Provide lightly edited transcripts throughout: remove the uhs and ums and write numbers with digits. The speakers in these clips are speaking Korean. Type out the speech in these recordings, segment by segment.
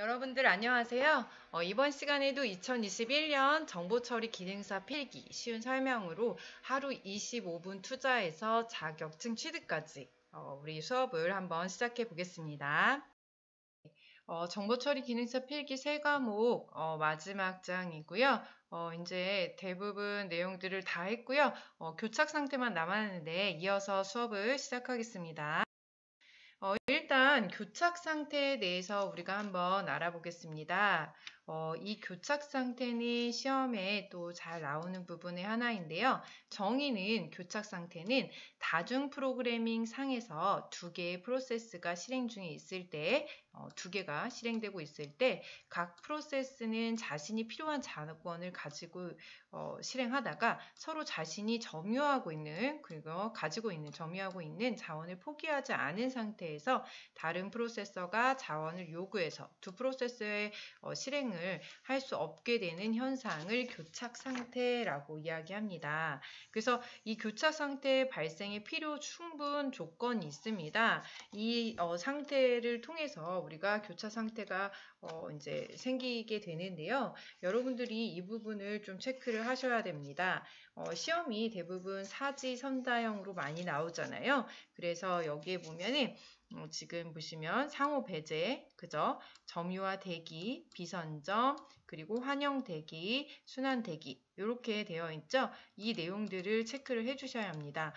여러분들 안녕하세요. 이번 시간에도 2021년 정보처리 기능사 필기 쉬운 설명으로 하루 25분 투자해서 자격증 취득까지 우리 수업을 한번 시작해 보겠습니다. 정보처리 기능사 필기 3과목 마지막 장이고요. 이제 대부분 내용들을 다 했고요. 교착 상태만 남았는데 이어서 수업을 시작하겠습니다. 일단 교착 상태에 대해서 우리가 한번 알아보겠습니다. 이 교착 상태는 시험에 또 잘 나오는 부분의 하나인데요. 정의는 교착 상태는 다중 프로그래밍 상에서 두 개의 프로세스가 실행 중에 있을 때, 두 개가 실행되고 있을 때 각 프로세스는 자신이 필요한 자원을 가지고 실행하다가 서로 자신이 점유하고 있는 그리고 점유하고 있는 자원을 포기하지 않은 상태에서 다른 프로세서가 자원을 요구해서 두 프로세서의 실행을 할 수 없게 되는 현상을 교착 상태라고 이야기합니다. 그래서 이 교착 상태 발생에 필요 충분 조건이 있습니다. 이 상태를 통해서 우리가 교착 상태가 이제 생기게 되는데요. 여러분들이 이 부분을 좀 체크를 하셔야 됩니다. 시험이 대부분 사지선다형으로 많이 나오잖아요. 그래서 여기에 보면은 지금 보시면 상호 배제, 그죠? 점유와 대기, 비선점, 그리고 환영 대기, 순환 대기 이렇게 되어 있죠. 이 내용들을 체크를 해주셔야 합니다.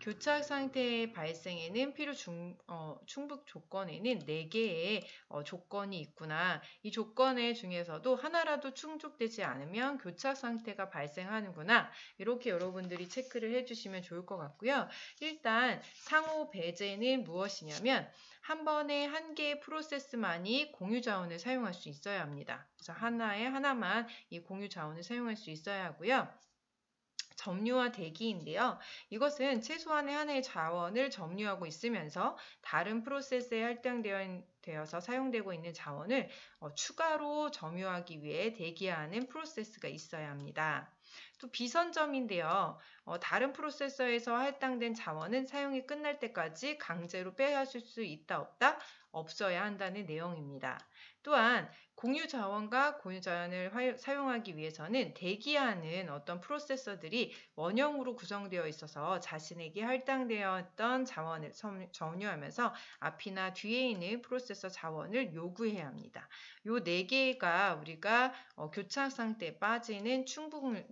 교착 상태의 발생에는 필요 충족 조건에는 4개의 조건이 있구나. 이 조건의 중에서도 하나라도 충족되지 않으면 교착 상태가 발생하는구나. 이렇게 여러분들이 체크를 해주시면 좋을 것 같고요. 일단 상호 배제는 무엇이냐면 한 번에 한 개의 프로세스만이 공유 자원을 사용할 수 있어야 합니다. 그래서 하나만 이 공유 자원을 사용할 수 있어야 하고요. 점유와 대기인데요. 이것은 최소한의 하나의 자원을 점유하고 있으면서 다른 프로세스에 할당되어서 사용되고 있는 자원을 추가로 점유하기 위해 대기하는 프로세스가 있어야 합니다. 또 비선점인데요. 다른 프로세서에서 할당된 자원은 사용이 끝날 때까지 강제로 빼앗을 수 있다 없다? 없어야 한다는 내용입니다. 또한 공유 자원과 공유 자원을 사용하기 위해서는 대기하는 어떤 프로세서들이 원형으로 구성되어 있어서 자신에게 할당되었던 자원을 점유하면서 앞이나 뒤에 있는 프로세서 자원을 요구해야 합니다. 요 4개가 우리가 교착 상태에 빠지는 충분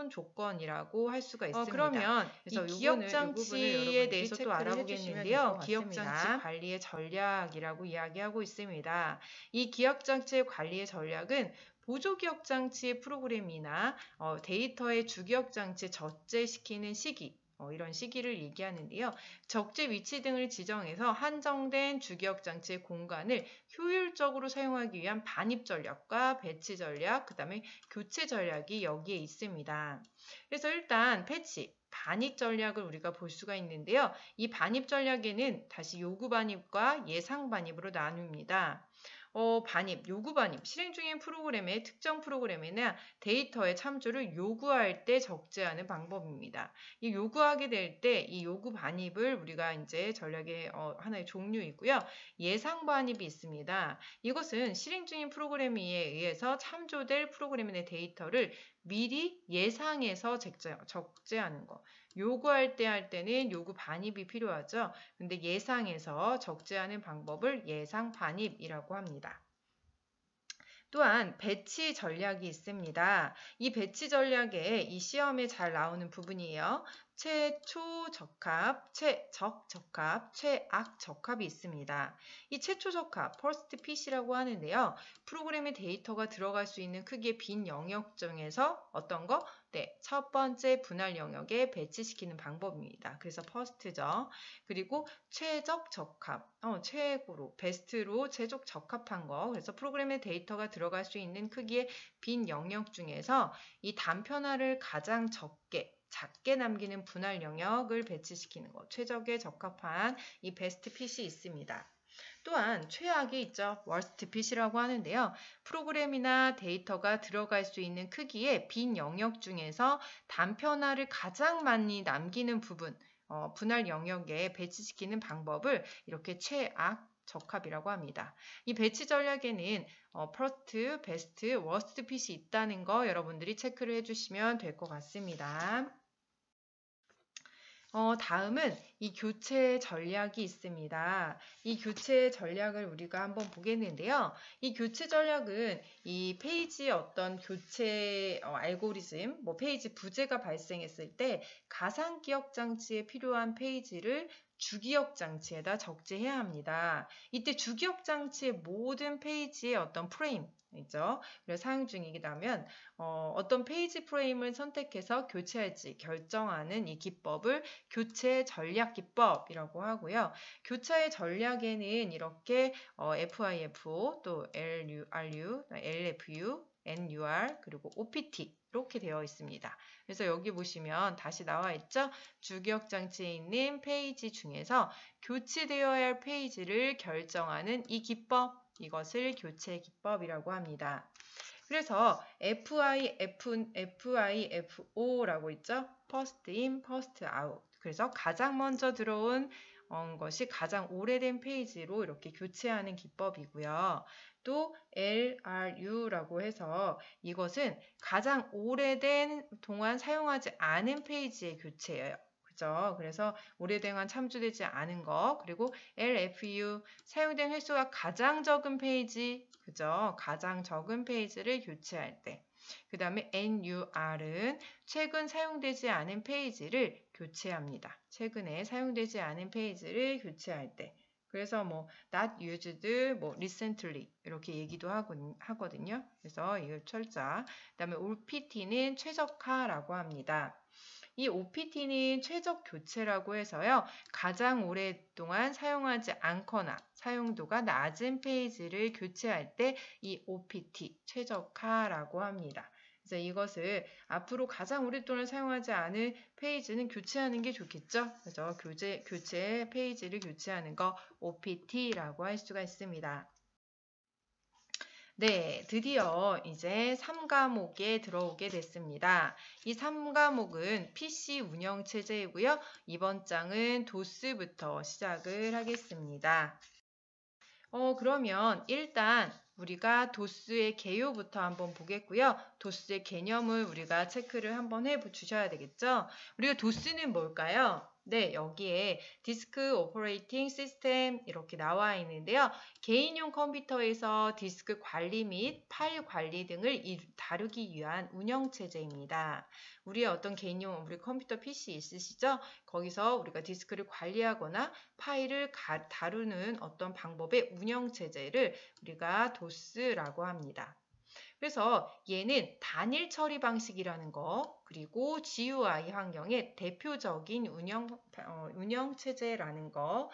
조건이라고 할 수가 있습니다. 그러면 그래서 이 기억장치에 대해서 또 알아보겠는데요. 기억장치 관리의 전략이라고 이야기하고 있습니다. 이 기억장치의 관리의 전략은 보조기억장치의 프로그램이나 데이터의 주기억장치에 적재시키는 시기 이런 시기를 얘기하는데요. 적재 위치 등을 지정해서 한정된 주기억장치의 공간을 효율적으로 사용하기 위한 반입 전략과 배치 전략, 그 다음에 교체 전략이 여기에 있습니다. 그래서 일단 패치, 반입 전략을 우리가 볼 수가 있는데요. 이 반입 전략에는 다시 요구 반입과 예상 반입으로 나눕니다. 요구 반입, 실행 중인 프로그램의 특정 프로그램이나 데이터의 참조를 요구할 때 적재하는 방법입니다. 이 요구하게 될 때 이 요구 반입을 우리가 이제 전략의 하나의 종류이고요. 예상 반입이 있습니다. 이것은 실행 중인 프로그램에 의해서 참조될 프로그램의 데이터를 미리 예상해서 적재하는 것. 요구할 때 할 때는 요구 반입이 필요하죠. 근데 예상해서 적재하는 방법을 예상 반입이라고 합니다. 또한 배치 전략이 있습니다. 이 배치 전략에 이 시험에 잘 나오는 부분이에요. 최초적합, 최적적합, 최악적합이 있습니다. 이 최초적합, first fit이라고 하는데요. 프로그램의 데이터가 들어갈 수 있는 크기의 빈 영역 중에서 어떤 거? 네, 첫 번째 분할 영역에 배치시키는 방법입니다. 그래서 first죠. 그리고 최적적합, 최고로, 베스트로 최적 적합한 거. 그래서 프로그램의 데이터가 들어갈 수 있는 크기의 빈 영역 중에서 이 단편화를 가장 작게 남기는 분할 영역을 배치시키는 것. 최적에 적합한 이 베스트 핏이 있습니다. 또한 최악이 있죠. worst fit이라고 하는데요. 프로그램이나 데이터가 들어갈 수 있는 크기의 빈 영역 중에서 단편화를 가장 많이 남기는 부분, 분할 영역에 배치시키는 방법을 이렇게 최악, 적합이라고 합니다. 이 배치 전략에는 first, best, worst 핏이 있다는 거 여러분들이 체크를 해주시면 될 것 같습니다. 다음은 이 교체 전략이 있습니다. 이 교체 전략을 우리가 한번 보겠는데요. 이 교체 전략은 이 페이지 어떤 교체 알고리즘, 뭐 페이지 부재가 발생했을 때 가상 기억 장치에 필요한 페이지를 주기억 장치에다 적재해야 합니다. 이때 주기억 장치의 모든 페이지의 어떤 프레임, 있죠. 그래서 사용 중이라면 어떤 페이지 프레임을 선택해서 교체할지 결정하는 이 기법을 교체 전략 기법이라고 하고요. 교체의 전략에는 이렇게 FIFO, 또 LRU, LFU, NUR, 그리고 OPT 이렇게 되어 있습니다. 그래서 여기 보시면 다시 나와 있죠. 주기억 장치에 있는 페이지 중에서 교체되어야 할 페이지를 결정하는 이 기법, 이것을 교체 기법이라고 합니다. 그래서 FIFO라고 있죠. First in, First out. 그래서 가장 먼저 들어온 것이 가장 오래된 페이지로 이렇게 교체하는 기법이고요. 또 LRU라고 해서 이것은 가장 오래된 동안 사용하지 않은 페이지의 교체예요. 그죠? 그래서 오래동안 참조되지 않은 거, 그리고 LFU 사용된 횟수가 가장 적은 페이지, 그죠? 가장 적은 페이지를 교체할 때. 그 다음에 NUR은 최근 사용되지 않은 페이지를 교체합니다. 최근에 사용되지 않은 페이지를 교체할 때. 그래서 뭐 not used, 뭐 recently 이렇게 얘기도 하거든요. 그래서 이걸 철자. 그 다음에 OPT는 최적화라고 합니다. 이 OPT는 최적 교체라고 해서요. 가장 오랫동안 사용하지 않거나 사용도가 낮은 페이지를 교체할 때 이 OPT 최적화라고 합니다. 그래서 이것을 앞으로 가장 오랫동안 사용하지 않을 페이지는 교체하는 게 좋겠죠. 그래서 교체 페이지를 교체하는 거 OPT라고 할 수가 있습니다. 네, 드디어 이제 3과목에 들어오게 됐습니다. 이 3과목은 PC 운영체제이고요. 이번 장은 도스부터 시작을 하겠습니다. 그러면 일단 우리가 도스의 개요부터 한번 보겠고요. 도스의 개념을 우리가 체크를 한번 해주셔야 되겠죠. 우리가 도스는 뭘까요? 네, 여기에 디스크 오퍼레이팅 시스템 이렇게 나와 있는데요. 개인용 컴퓨터에서 디스크 관리 및 파일 관리 등을 다루기 위한 운영체제입니다. 우리의 어떤 개인용 우리 컴퓨터 PC 있으시죠? 거기서 우리가 디스크를 관리하거나 파일을 다루는 어떤 방법의 운영체제를 우리가 도스라고 합니다. 그래서 얘는 단일 처리 방식이라는 거, 그리고 GUI 환경의 대표적인 운영체제라는 거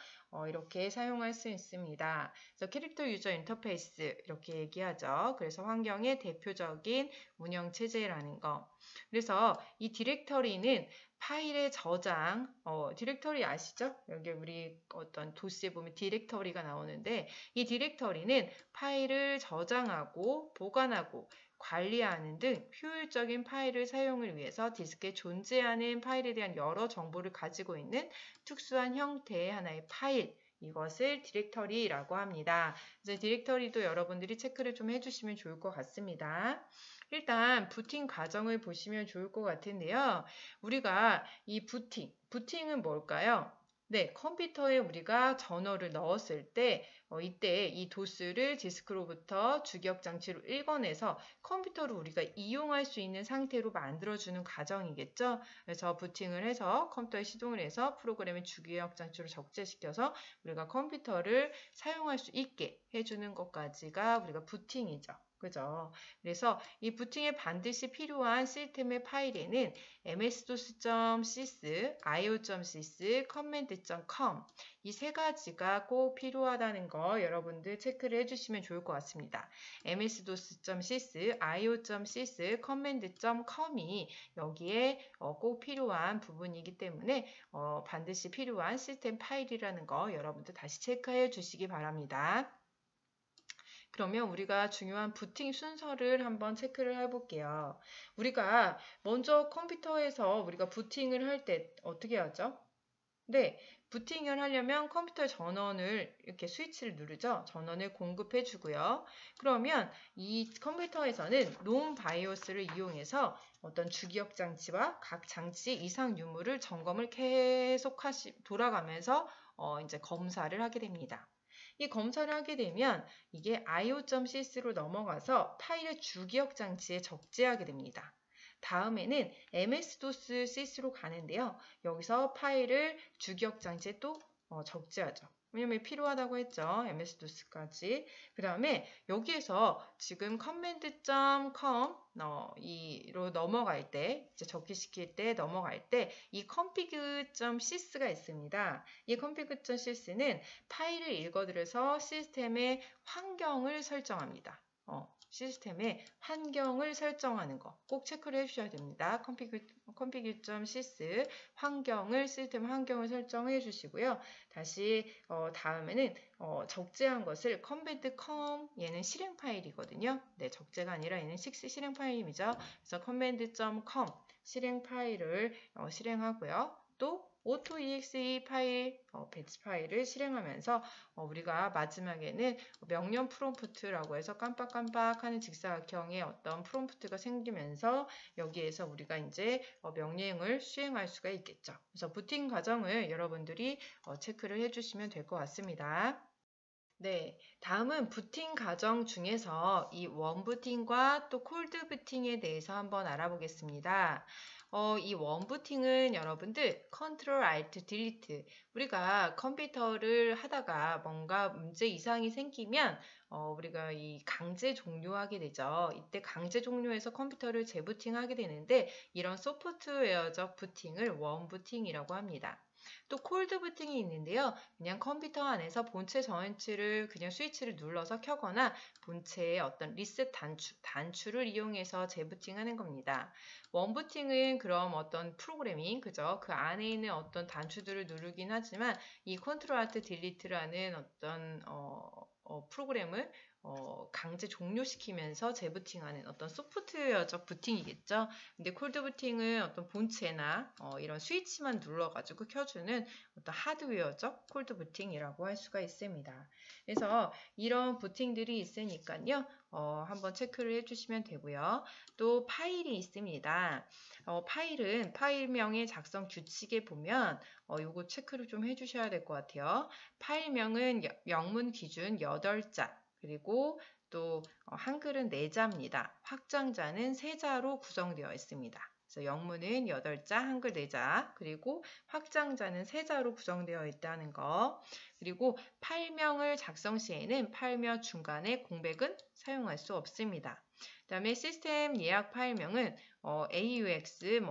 이렇게 사용할 수 있습니다. 그래서 캐릭터 유저 인터페이스 이렇게 얘기하죠. 그래서 환경의 대표적인 운영체제라는 거. 그래서 이 디렉터리는 파일의 저장, 디렉터리 아시죠? 여기 우리 어떤 도스에 보면 디렉터리가 나오는데 이 디렉터리는 파일을 저장하고 보관하고 관리하는 등 효율적인 파일을 사용을 위해서 디스크에 존재하는 파일에 대한 여러 정보를 가지고 있는 특수한 형태의 하나의 파일, 이것을 디렉터리라고 합니다. 이제 디렉터리도 여러분들이 체크를 좀 해주시면 좋을 것 같습니다. 일단 부팅 과정을 보시면 좋을 것 같은데요. 우리가 이 부팅은 뭘까요? 네, 컴퓨터에 우리가 전원을 넣었을 때 이때 이 도스를 디스크로부터 주기억 장치로 읽어내서 컴퓨터를 우리가 이용할 수 있는 상태로 만들어주는 과정이겠죠. 그래서 부팅을 해서 컴퓨터에 시동을 해서 프로그램의 주기억 장치로 적재시켜서 우리가 컴퓨터를 사용할 수 있게 해주는 것까지가 우리가 부팅이죠. 그죠? 그래서 이 부팅에 반드시 필요한 시스템의 파일에는 ms-dos.sys, io.sys, command.com 이 세 가지가 꼭 필요하다는 거 여러분들 체크를 해주시면 좋을 것 같습니다. ms-dos.sys, io.sys, command.com이 여기에 꼭 필요한 부분이기 때문에 반드시 필요한 시스템 파일이라는 거 여러분들 다시 체크해 주시기 바랍니다. 그러면 우리가 중요한 부팅 순서를 한번 체크를 해볼게요. 우리가 먼저 컴퓨터에서 우리가 부팅을 할 때 어떻게 하죠? 네, 부팅을 하려면 컴퓨터 전원을 이렇게 스위치를 누르죠. 전원을 공급해 주고요. 그러면 이 컴퓨터에서는 놈 바이오스를 이용해서 어떤 주기억 장치와 각 장치 이상 유무를 점검을 계속 돌아가면서 이제 검사를 하게 됩니다. 이 검사를 하게 되면 이게 io.cs로 넘어가서 파일의 주기억 장치에 적재하게 됩니다. 다음에는 MS-DOS sys로 가는데요. 여기서 파일을 주기억 장치에 또 적재하죠. 왜냐면 필요하다고 했죠. MS-DOS까지. 그 다음에 여기에서 지금 command.com 이로 넘어갈 때, 이제 적기시킬 때 넘어갈 때 이 config.sys가 있습니다. 이 config.sys는 파일을 읽어들여서 시스템의 환경을 설정합니다. 시스템의 환경을 설정하는 거 꼭 체크를 해주셔야 됩니다. config.sys 환경을 시스템 환경을 설정해 주시고요. 다시 다음에는 적재한 것을 command.com 얘는 실행 파일이거든요. 네, 적재가 아니라 얘는 실행 파일이죠. 그래서 command.com 실행 파일을 실행하고요. 또 AutoEXE 파일, 배치 파일을 실행하면서 우리가 마지막에는 명령 프롬프트라고 해서 깜빡깜빡하는 직사각형의 어떤 프롬프트가 생기면서 여기에서 우리가 이제 명령을 수행할 수가 있겠죠. 그래서 부팅 과정을 여러분들이 체크를 해주시면 될 것 같습니다. 네, 다음은 부팅 과정 중에서 이 웜부팅과 또 콜드부팅에 대해서 한번 알아보겠습니다. 이 웜부팅은 여러분들 Ctrl Alt Delete 우리가 컴퓨터를 하다가 뭔가 문제 이상이 생기면 우리가 이 강제 종료하게 되죠. 이때 강제 종료해서 컴퓨터를 재부팅하게 되는데 이런 소프트웨어적 부팅을 웜부팅이라고 합니다. 또 콜드 부팅이 있는데요. 그냥 컴퓨터 안에서 본체 전원치를 그냥 스위치를 눌러서 켜거나 본체의 어떤 리셋 단추를 이용해서 재부팅하는 겁니다. 원 부팅은 그럼 어떤 프로그래밍, 그죠? 그 안에 있는 어떤 단추들을 누르긴 하지만 이 컨트롤 알트 딜리트라는 어떤 프로그램을 강제 종료시키면서 재부팅하는 어떤 소프트웨어적 부팅이겠죠. 근데 콜드 부팅은 어떤 본체나 이런 스위치만 눌러가지고 켜주는 어떤 하드웨어적 콜드 부팅이라고 할 수가 있습니다. 그래서 이런 부팅들이 있으니까요. 한번 체크를 해주시면 되고요. 또 파일이 있습니다. 파일은 파일명의 작성 규칙에 보면 요거 체크를 좀 해주셔야 될 것 같아요. 파일명은 영문 기준 8자 그리고 또 한글은 4자입니다. 확장자는 3자로 구성되어 있습니다. 그래서 영문은 8자, 한글 4자, 그리고 확장자는 3자로 구성되어 있다는 거. 그리고 파일명을 작성 시에는 파일명 중간에 공백은 사용할 수 없습니다. 그 다음에 시스템 예약 파일명은 AUX,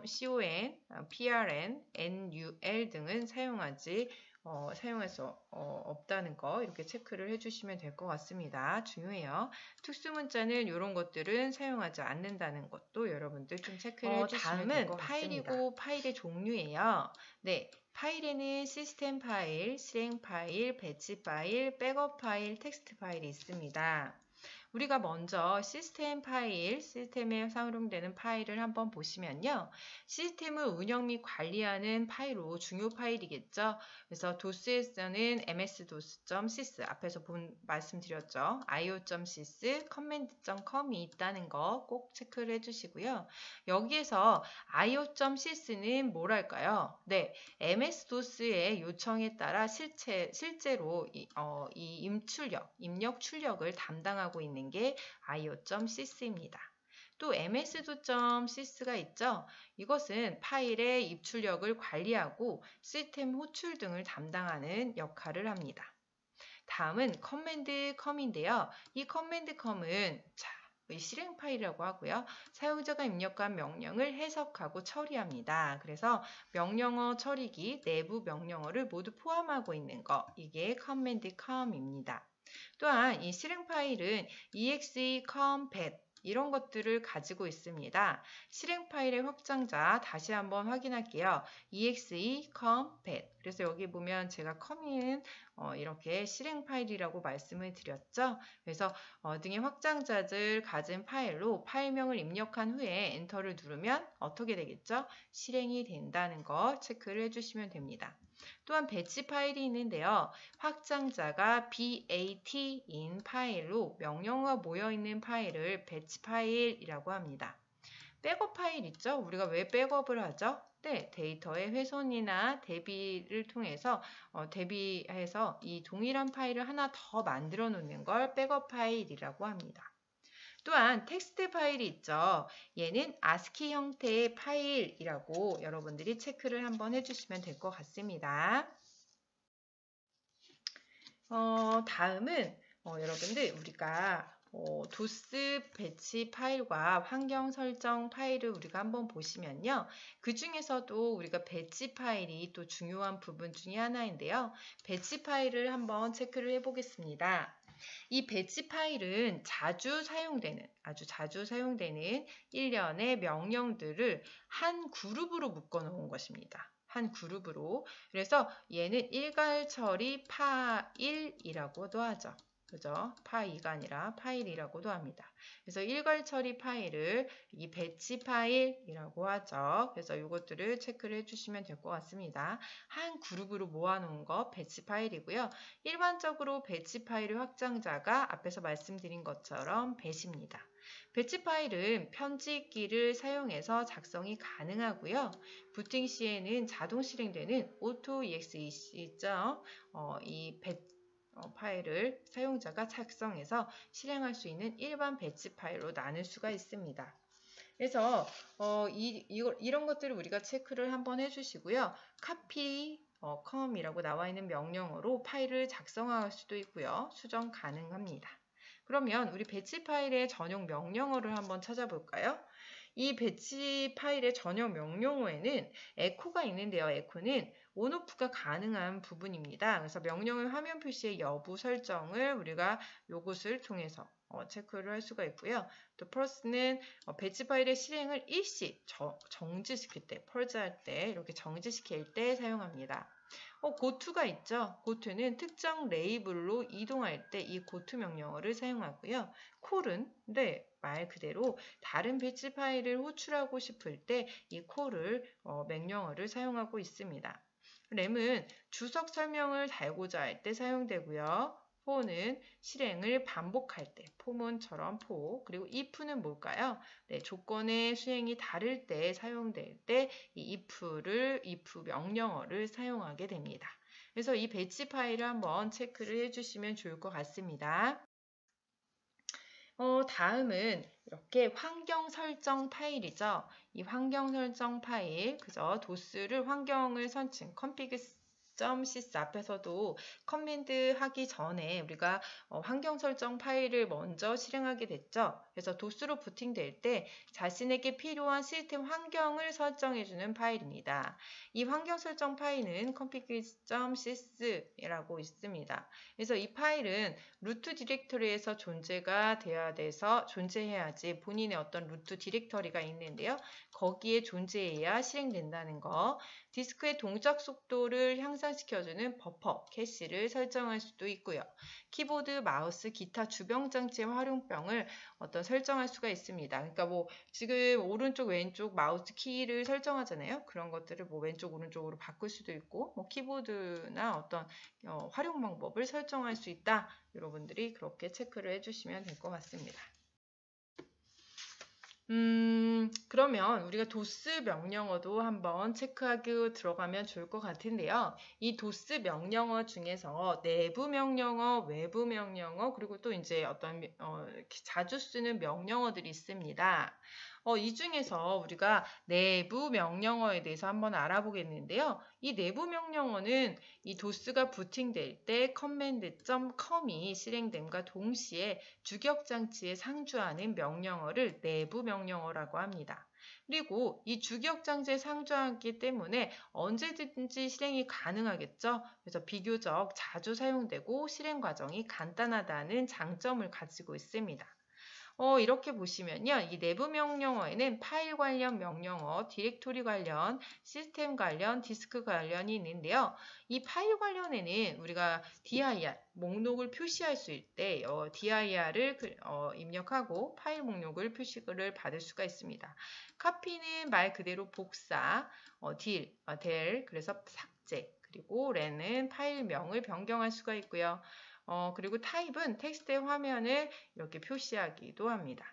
CON, PRN, NUL 등은 사용할 수 없다는 거 이렇게 체크를 해주시면 될 것 같습니다. 중요해요. 특수문자는 이런 것들은 사용하지 않는다는 것도 여러분들 좀 체크를 해주시면 될 것 같습니다. 다음은 파일이고 파일의 종류예요. 네, 파일에는 시스템 파일, 실행 파일, 배치 파일, 백업 파일, 텍스트 파일이 있습니다. 우리가 먼저 시스템 파일, 시스템에 사용되는 파일을 한번 보시면요. 시스템을 운영 및 관리하는 파일로 중요 파일이겠죠. 그래서 DOS에서는 ms-dos.sys 앞에서 말씀드렸죠. io.sys, command.com이 있다는 거 꼭 체크를 해주시고요. 여기에서 io.sys는 뭐랄까요? 네, ms-dos의 요청에 따라 실제로 이 입력 출력을 담당하고 있는 게 io.sys입니다. 또 ms-sys가 있죠. 이것은 파일의 입출력을 관리하고 시스템 호출 등을 담당하는 역할을 합니다. 다음은 command.com인데요. 이 command.com은 실행 파일이라고 하고요. 사용자가 입력한 명령을 해석하고 처리합니다. 그래서 명령어 처리기, 내부 명령어를 모두 포함하고 있는 거, 이게 command.com입니다. 또한 이 실행 파일은 exe, compat 이런 것들을 가지고 있습니다. 실행 파일의 확장자 다시 한번 확인할게요. exe, compat. 그래서 여기 보면 제가 com은 이렇게 실행 파일이라고 말씀을 드렸죠. 그래서 등의 확장자들 가진 파일로 파일명을 입력한 후에 엔터를 누르면 어떻게 되겠죠? 실행이 된다는 거 체크를 해주시면 됩니다. 또한 배치 파일이 있는데요. 확장자가 BAT인 파일로 명령어가 모여있는 파일을 배치 파일이라고 합니다. 백업 파일 있죠? 우리가 왜 백업을 하죠? 네, 데이터의 훼손이나 대비를 통해서 대비해서 이 동일한 파일을 하나 더 만들어 놓는 걸 백업 파일이라고 합니다. 또한 텍스트 파일이 있죠. 얘는 ASCII 형태의 파일이라고 여러분들이 체크를 한번 해주시면 될 것 같습니다. 다음은 여러분들 우리가 도스 배치 파일과 환경 설정 파일을 우리가 한번 보시면요. 그 중에서도 우리가 배치 파일이 또 중요한 부분 중에 하나인데요. 배치 파일을 한번 체크를 해보겠습니다. 이 배치 파일은 아주 자주 사용되는 일련의 명령들을 한 그룹으로 묶어 놓은 것입니다. 한 그룹으로. 그래서 얘는 일괄 처리 파일이라고도 하죠. 그죠? 파2가 아니라 파일이라고도 합니다. 그래서 일괄 처리 파일을 이 배치 파일이라고 하죠. 그래서 이것들을 체크를 해주시면 될 것 같습니다. 한 그룹으로 모아놓은 거 배치 파일이고요. 일반적으로 배치 파일의 확장자가 앞에서 말씀드린 것처럼 배치입니다. 배치 파일은 편집기를 사용해서 작성이 가능하고요. 부팅 시에는 자동 실행되는 AutoEXE 있죠? 이 파일을 사용자가 작성해서 실행할 수 있는 일반 배치 파일로 나눌 수가 있습니다. 그래서 이런 것들을 우리가 체크를 한번 해주시고요. copy com이라고 나와 있는 명령어로 파일을 작성할 수도 있고요. 수정 가능합니다. 그러면 우리 배치 파일의 전용 명령어를 한번 찾아볼까요? 이 배치 파일의 전용 명령어에는 echo가 있는데요. echo는 온오프가 가능한 부분입니다. 그래서 명령의 화면 표시의 여부 설정을 우리가 요것을 통해서 체크를 할 수가 있고요. 또 pulse는 배치 파일의 실행을 일시 정지시킬 때, 펄즈할 때, 이렇게 정지시킬 때 사용합니다. goTo가 있죠. goTo는 특정 레이블로 이동할 때 이 goTo 명령어를 사용하고요. call은 말 그대로 다른 배치 파일을 호출하고 싶을 때 이 call을 명령어를 사용하고 있습니다. 램은 주석 설명을 달고자 할 때 사용되고요. for는 실행을 반복할 때, for문처럼 for, 그리고 if는 뭘까요? 조건의 수행이 다를 때 사용될 때 이 if 명령어를 사용하게 됩니다. 그래서 이 배치 파일을 한번 체크를 해주시면 좋을 것 같습니다. 다음은 이렇게 환경 설정 파일이죠. 이 환경 설정 파일, 그죠? 도스를 환경을 선칭, config.sys 앞에서도 커맨드 하기 전에 우리가 환경 설정 파일을 먼저 실행하게 됐죠. 그래서 도스로 부팅될 때 자신에게 필요한 시스템 환경을 설정해주는 파일입니다. 이 환경 설정 파일은 config.sys이라고 있습니다. 그래서 이 파일은 루트 디렉터리에서 존재해야지 본인의 어떤 루트 디렉터리가 있는데요. 거기에 존재해야 실행된다는 거. 디스크의 동작 속도를 향상시켜주는 버퍼, 캐시를 설정할 수도 있고요. 키보드, 마우스, 기타 주변 장치의 활용병을 설정할 수가 있습니다. 그러니까 지금 오른쪽, 왼쪽 마우스 키를 설정하잖아요. 그런 것들을 왼쪽, 오른쪽으로 바꿀 수도 있고, 키보드나 어떤 활용 방법을 설정할 수 있다. 여러분들이 그렇게 체크를 해주시면 될 것 같습니다. 그러면 우리가 도스 명령어도 한번 체크하고 들어가면 좋을 것 같은데요. 이 도스 명령어 중에서 내부 명령어, 외부 명령어, 그리고 또 이제 어떤 자주 쓰는 명령어들이 있습니다. 이 중에서 우리가 내부 명령어에 대해서 한번 알아보겠는데요. 이 내부 명령어는 이 도스가 부팅될 때 command.com이 실행됨과 동시에 주격장치에 상주하는 명령어를 내부 명령어라고 합니다. 그리고 이 주격장치에 상주하기 때문에 언제든지 실행이 가능하겠죠. 그래서 비교적 자주 사용되고 실행 과정이 간단하다는 장점을 가지고 있습니다. 이렇게 보시면요. 이 내부 명령어에는 파일 관련 명령어, 디렉토리 관련, 시스템 관련, 디스크 관련이 있는데요. 이 파일 관련에는 우리가 dir, 목록을 표시할 수 있을 때 dir을 입력하고 파일 목록을 표시를 받을 수가 있습니다. copy는 말 그대로 복사, del, 그래서 삭제, 그리고 렌은 파일명을 변경할 수가 있고요. 그리고 타입은 텍스트의 화면을 이렇게 표시하기도 합니다.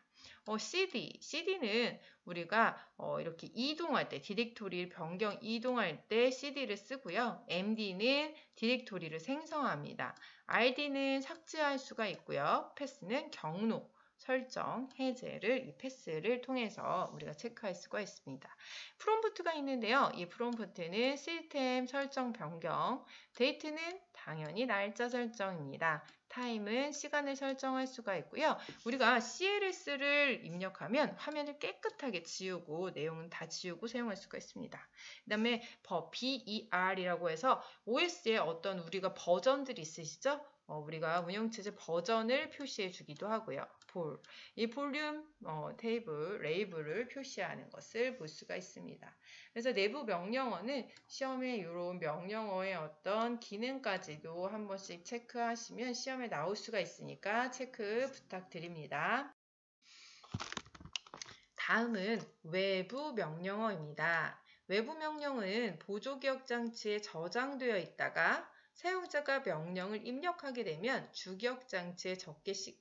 CD는 우리가 이렇게 이동할 때 디렉토리를 변경 이동할 때 CD를 쓰고요. MD는 디렉토리를 생성합니다. RD는 삭제할 수가 있고요. 패스는 경로 설정, 해제를 이 패스를 통해서 우리가 체크할 수가 있습니다. 프롬프트가 있는데요. 이 프롬프트는 시스템 설정 변경, 데이트는 당연히 날짜 설정입니다. 타임은 시간을 설정할 수가 있고요. 우리가 CLS를 입력하면 화면을 깨끗하게 지우고 내용은 다 지우고 사용할 수가 있습니다. 그 다음에 BER이라고 해서 OS에 어떤 우리가 버전들이 있으시죠? 우리가 운영체제 버전을 표시해 주기도 하고요. 이 볼륨 테이블, 레이블을 표시하는 것을 볼 수가 있습니다. 그래서 내부 명령어는 시험에 이런 명령어의 어떤 기능까지도 한 번씩 체크하시면 시험에 나올 수가 있으니까 체크 부탁드립니다. 다음은 외부 명령어입니다. 외부 명령은 보조기억장치에 저장되어 있다가 사용자가 명령을 입력하게 되면 주기억장치에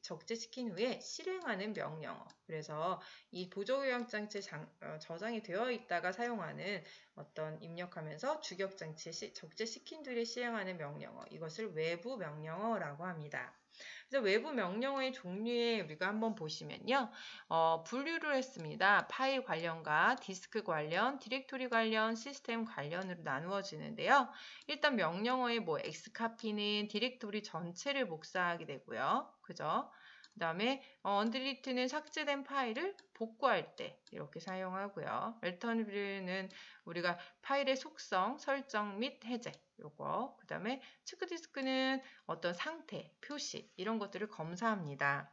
적재시킨 후에 실행하는 명령어. 그래서 이 보조기억장치에 저장이 되어 있다가 사용하는 어떤 입력하면서 주기억장치에 적재시킨 뒤에 실행하는 명령어. 이것을 외부 명령어라고 합니다. 그래서 외부 명령어의 종류에 우리가 한번 보시면요. 분류를 했습니다. 파일 관련과 디스크 관련, 디렉토리 관련, 시스템 관련으로 나누어지는데요. 일단 명령어의 X카피는 디렉토리 전체를 복사하게 되고요. 그죠? 그 다음에 언딜리트는 삭제된 파일을 복구할 때 이렇게 사용하고요. 얼터너티브는 우리가 파일의 속성, 설정 및 해제 요거. 그 다음에 체크디스크는 어떤 상태, 표시 이런 것들을 검사합니다.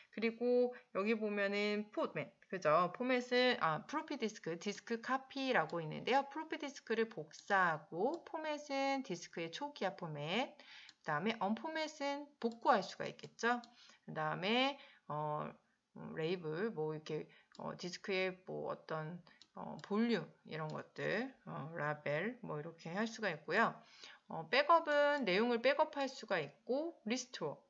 그리고 여기 보면은 포맷, 그죠? 포맷은 프로피 디스크, 디스크 카피라고 있는데요. 프로피 디스크를 복사하고 포맷은 디스크의 초기화 포맷. 그 다음에 언포맷은 복구할 수가 있겠죠. 그 다음에 레이블 이렇게 디스크의 어떤 볼륨 이런 것들, 라벨 이렇게 할 수가 있고요. 백업은 내용을 백업할 수가 있고 리스토어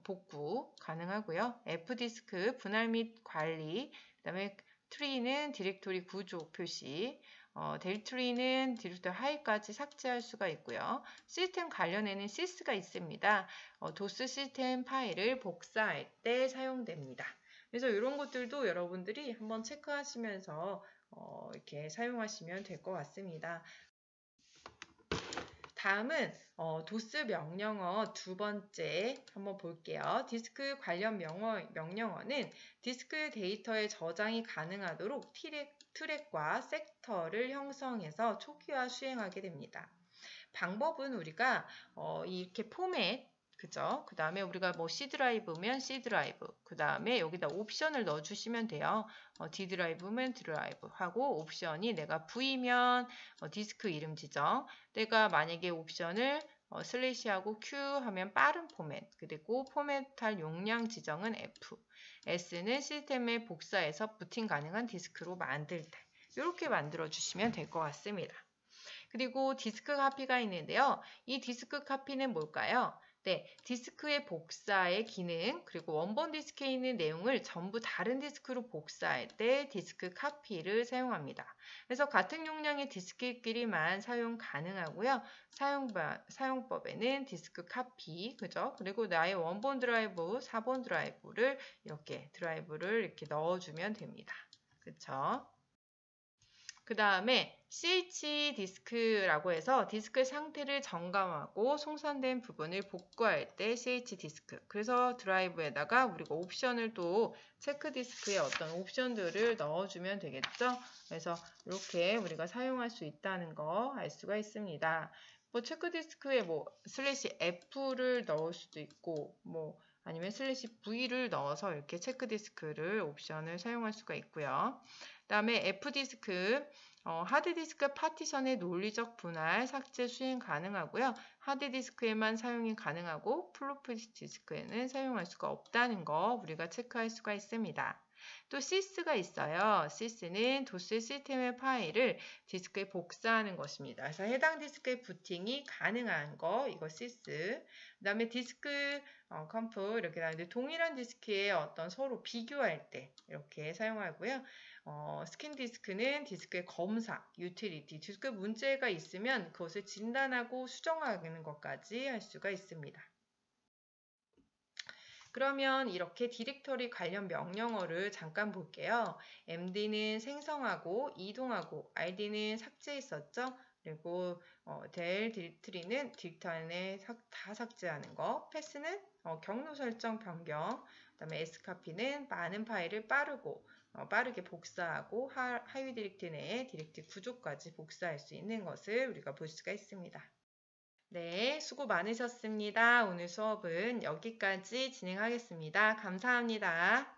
복구 가능하고요. F디스크 분할 및 관리, 그 다음에 트리는 디렉토리 구조 표시, 델트리는 디렉토리 하이까지 삭제할 수가 있고요. 시스템 관련에는 sys가 있습니다. 도스 시스템 파일을 복사할 때 사용됩니다. 그래서 이런 것들도 여러분들이 한번 체크하시면서 이렇게 사용하시면 될 것 같습니다. 다음은 도스 명령어 두 번째 한번 볼게요. 디스크 관련 명령어는 디스크 데이터의 저장이 가능하도록 트랙과 섹터를 형성해서 초기화 수행하게 됩니다. 방법은 우리가 이렇게 포맷, 그죠? 그 다음에 우리가 C 드라이브면 C 드라이브, 그 다음에 여기다 옵션을 넣어주시면 돼요. D 드라이브면 D 드라이브 하고 옵션이 내가 V면 디스크 이름 지정, 내가 만약에 옵션을 슬래시하고 Q 하면 빠른 포맷, 그리고 포맷할 용량 지정은 F, S는 시스템에 복사해서 부팅 가능한 디스크로 만들 때 이렇게 만들어 주시면 될 것 같습니다. 그리고 디스크 카피가 있는데요. 이 디스크 카피는 뭘까요? 네, 디스크의 복사의 기능, 그리고 원본 디스크에 있는 내용을 전부 다른 디스크로 복사할 때 디스크 카피를 사용합니다. 그래서 같은 용량의 디스크끼리만 사용 가능하고요. 사용법에는 디스크 카피, 그죠? 그리고 나의 원본 드라이브, 4번 드라이브를 이렇게 넣어주면 됩니다. 그쵸? 그 다음에 CH 디스크라고 해서 디스크의 상태를 점검하고 송산된 부분을 복구할 때 CH 디스크. 그래서 드라이브에다가 우리가 옵션을 또 체크 디스크에 어떤 옵션들을 넣어주면 되겠죠. 그래서 이렇게 우리가 사용할 수 있다는 거 알 수가 있습니다. 체크 디스크에 슬래시 F를 넣을 수도 있고 아니면 슬래시 V를 넣어서 이렇게 체크 디스크를 옵션을 사용할 수가 있고요. 그 다음에 F디스크, 하드디스크 파티션의 논리적 분할, 삭제 수행 가능하고요. 하드디스크에만 사용이 가능하고 플로피 디스크에는 사용할 수가 없다는 거 우리가 체크할 수가 있습니다. 또 sys가 있어요. sys는 도스 시스템의 파일을 디스크에 복사하는 것입니다. 그래서 해당 디스크의 부팅이 가능한 거, 이거 sys. 그 다음에 디스크 컴프 이렇게 나오는데 동일한 디스크에 어떤 서로 비교할 때 이렇게 사용하고요. 스캔 디스크는 디스크의 검사, 유틸리티, 디스크 문제가 있으면 그것을 진단하고 수정하는 것까지 할 수가 있습니다. 그러면 이렇게 디렉터리 관련 명령어를 잠깐 볼게요. md는 생성하고 이동하고 id는 삭제했었죠. 그리고 del 디렉터리는 디렉터 안에 다 삭제하는 거. 패스는 경로 설정 변경. 그다음에 scopy는 많은 파일을 빠르게 복사하고 하위 디렉트 내에 디렉트 구조까지 복사할 수 있는 것을 우리가 볼 수가 있습니다. 네, 수고 많으셨습니다. 오늘 수업은 여기까지 진행하겠습니다. 감사합니다.